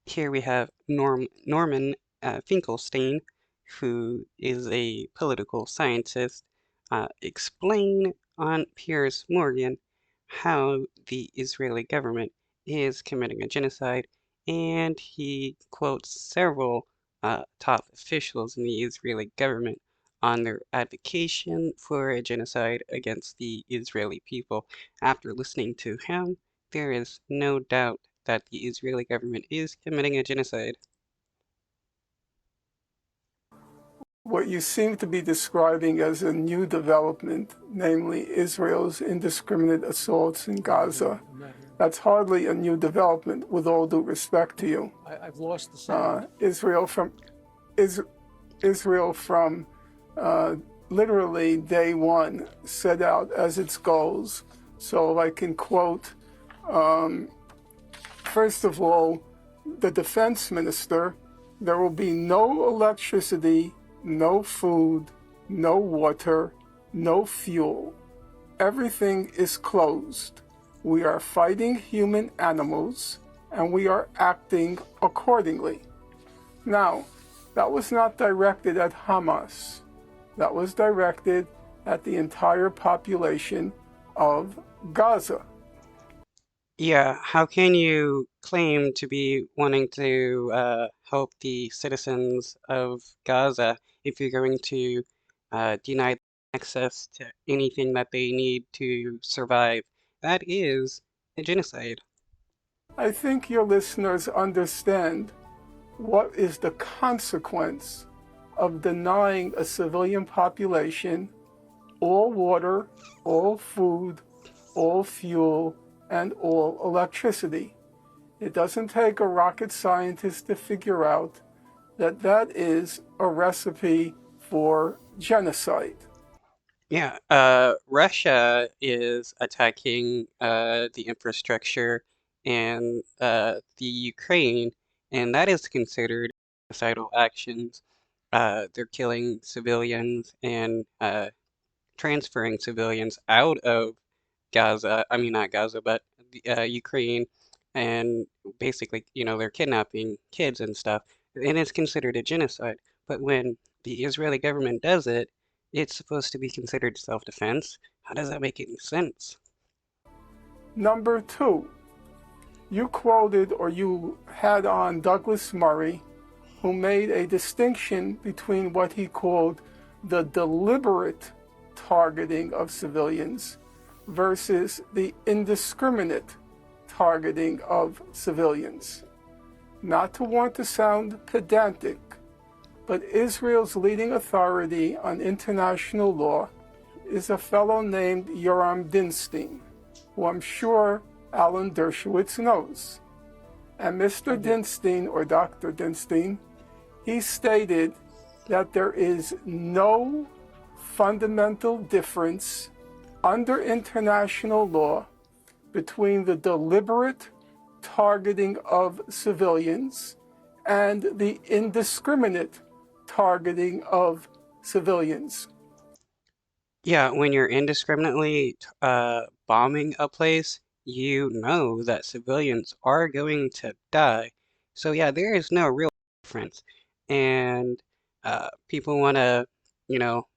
Here we have Norman Finkelstein, who is a political scientist, explain on Piers Morgan how the Israeli government is committing a genocide, and he quotes several top officials in the Israeli government on their advocation for a genocide against the Israeli people. After listening to him, there is no doubt that the Israeli government is committing a genocide. What you seem to be describing as a new development, namely Israel's indiscriminate assaults in Gaza, that's hardly a new development, with all due respect to you. I've lost the sound. Israel from literally day one set out as its goals. So if I can quote, first of all, the defense minister, there will be no electricity, no food, no water, no fuel. Everything is closed. We are fighting human animals, and we are acting accordingly. Now, that was not directed at Hamas. That was directed at the entire population of Gaza. Yeah, how can you claim to be wanting to help the citizens of Gaza if you're going to deny them access to anything that they need to survive? That is a genocide. I think your listeners understand what is the consequence of denying a civilian population all water, all food, all fuel, and all electricity. It doesn't take a rocket scientist to figure out that that is a recipe for genocide. Yeah, Russia is attacking the infrastructure and the Ukraine, and that is considered genocidal actions. They're killing civilians and transferring civilians out of Gaza. I mean, not Gaza, but Ukraine, and basically, they're kidnapping kids and stuff, and it's considered a genocide. But when the Israeli government does it, it's supposed to be considered self-defense. How does that make any sense? Number two, you quoted or you had on Douglas Murray, who made a distinction between what he called the deliberate targeting of civilians versus the indiscriminate targeting of civilians. Not to want to sound pedantic, but Israel's leading authority on international law is a fellow named Yoram Dinstein, who I'm sure Alan Dershowitz knows. And Mr. Dinstein, or Dr. Dinstein, he stated that there is no fundamental difference under international law between the deliberate targeting of civilians and the indiscriminate targeting of civilians. Yeah, when you're indiscriminately bombing a place, you know that civilians are going to die. So yeah, there is no real difference. And people want to, you know,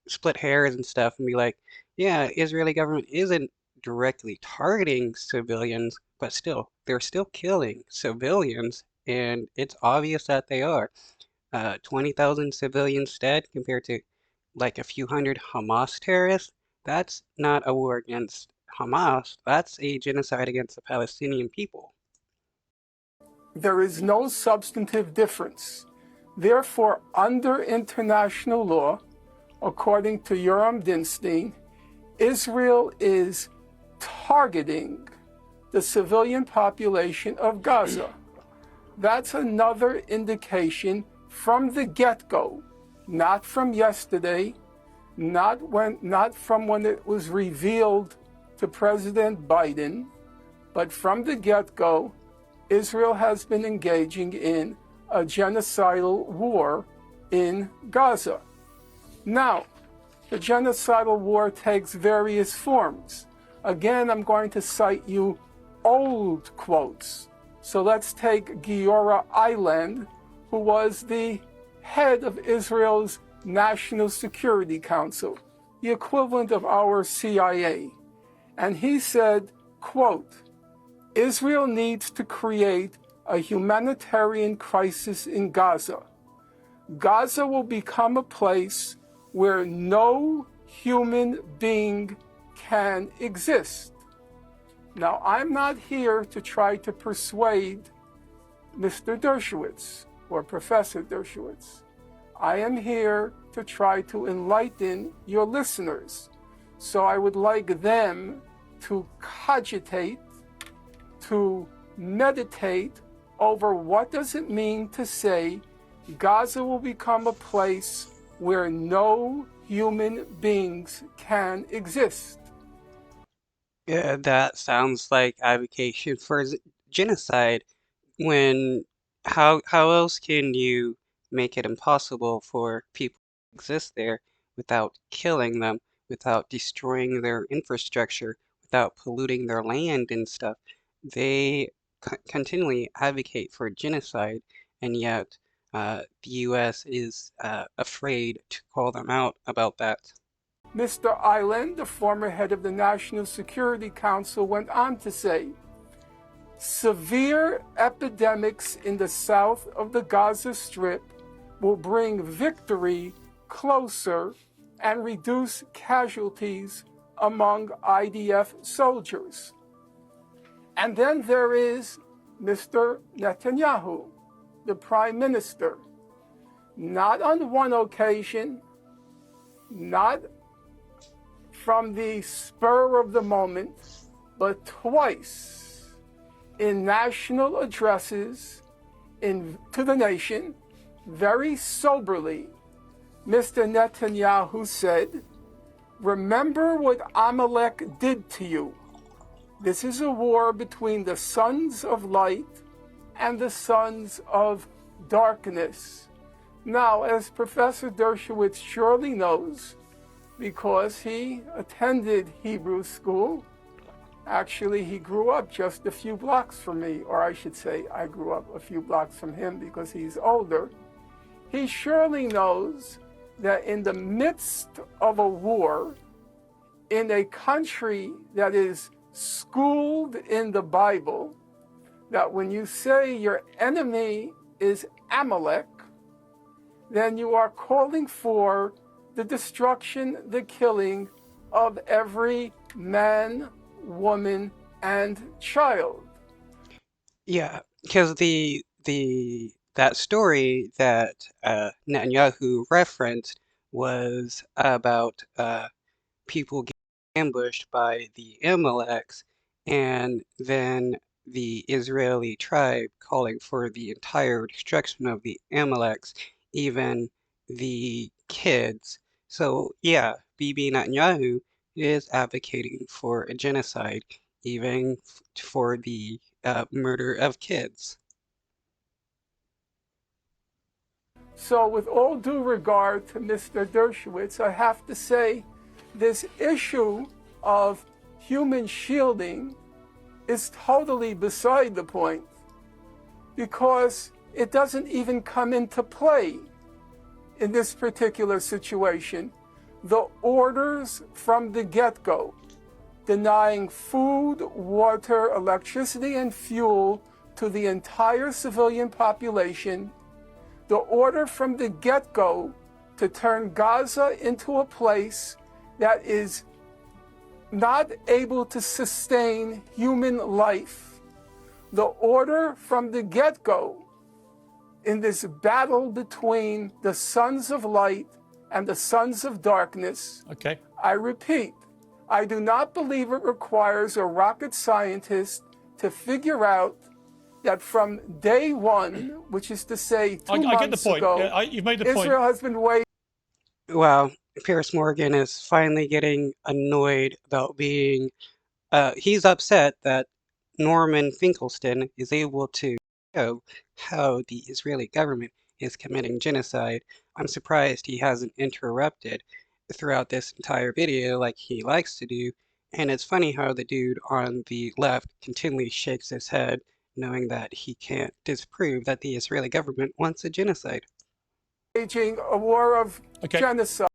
split hairs and stuff and be like, yeah, Israeli government isn't directly targeting civilians, but still, they're still killing civilians, and it's obvious that they are. 20,000 civilians dead compared to like a few hundred Hamas terrorists. That's not a war against Hamas. That's a genocide against the Palestinian people. There is no substantive difference. Therefore, under international law, according to Yoram Dinstein, Israel is targeting the civilian population of Gaza. That's another indication from the get-go, not from yesterday, not from when it was revealed to President Biden, but from the get-go, Israel has been engaging in a genocidal war in Gaza. Now, the genocidal war takes various forms. Again, I'm going to cite you old quotes So let's take Giora Eiland, who was the head of Israel's National Security Council, the equivalent of our CIA. And he said, quote, Israel needs to create a humanitarian crisis in Gaza. Gaza will become a place where no human being can exist. Now, I'm not here to try to persuade Mr. Dershowitz or Professor Dershowitz. I am here to try to enlighten your listeners. So I would like them to cogitate, to meditate over what does it mean to say Gaza will become a place where no human beings can exist. Yeah, that sounds like advocation for genocide. When how else can you make it impossible for people to exist there without killing them, without destroying their infrastructure, without polluting their land and stuff? They continually advocate for genocide, and yet the U.S. is afraid to call them out about that. Mr. Eiland, the former head of the National Security Council, went on to say, severe epidemics in the south of the Gaza Strip will bring victory closer and reduce casualties among IDF soldiers. And then there is Mr. Netanyahu, the prime minister. Not on one occasion, not from the spur of the moment, but twice in national addresses to the nation, very soberly, Mr. Netanyahu said, remember what Amalek did to you. This is a war between the sons of light and the sons of darkness. Now, as Professor Dershowitz surely knows, because he attended Hebrew school, actually he grew up just a few blocks from me, or I should say I grew up a few blocks from him because he's older. He surely knows that in the midst of a war, in a country that is schooled in the Bible, that when you say your enemy is Amalek, then you are calling for the destruction, the killing of every man, woman, and child. Yeah, because the that story that Netanyahu referenced was about people getting ambushed by the Amaleks, and then the Israeli tribe calling for the entire destruction of the Amaleks, even the kids. So yeah, Bibi Netanyahu is advocating for a genocide, even for the murder of kids. So, with all due regard to Mr. Dershowitz, I have to say this issue of human shielding is totally beside the point because it doesn't even come into play in this particular situation. The orders from the get-go denying food, water, electricity, and fuel to the entire civilian population, the order from the get-go to turn Gaza into a place that is not able to sustain human life, the order from the get-go in this battle between the sons of light and the sons of darkness. Okay. I repeat, I do not believe it requires a rocket scientist to figure out that from day one, which is to say two I get the months point. ago, Yeah, you've made the point. Israel has been waiting. Well, Pierce Morgan is finally getting annoyed about being he's upset that Norman Finkelstein is able to show how the Israeli government is committing genocide. I'm surprised he hasn't interrupted throughout this entire video like he likes to do. And it's funny how the dude on the left continually shakes his head knowing that he can't disprove that the Israeli government wants a genocide. Waging a war of genocide.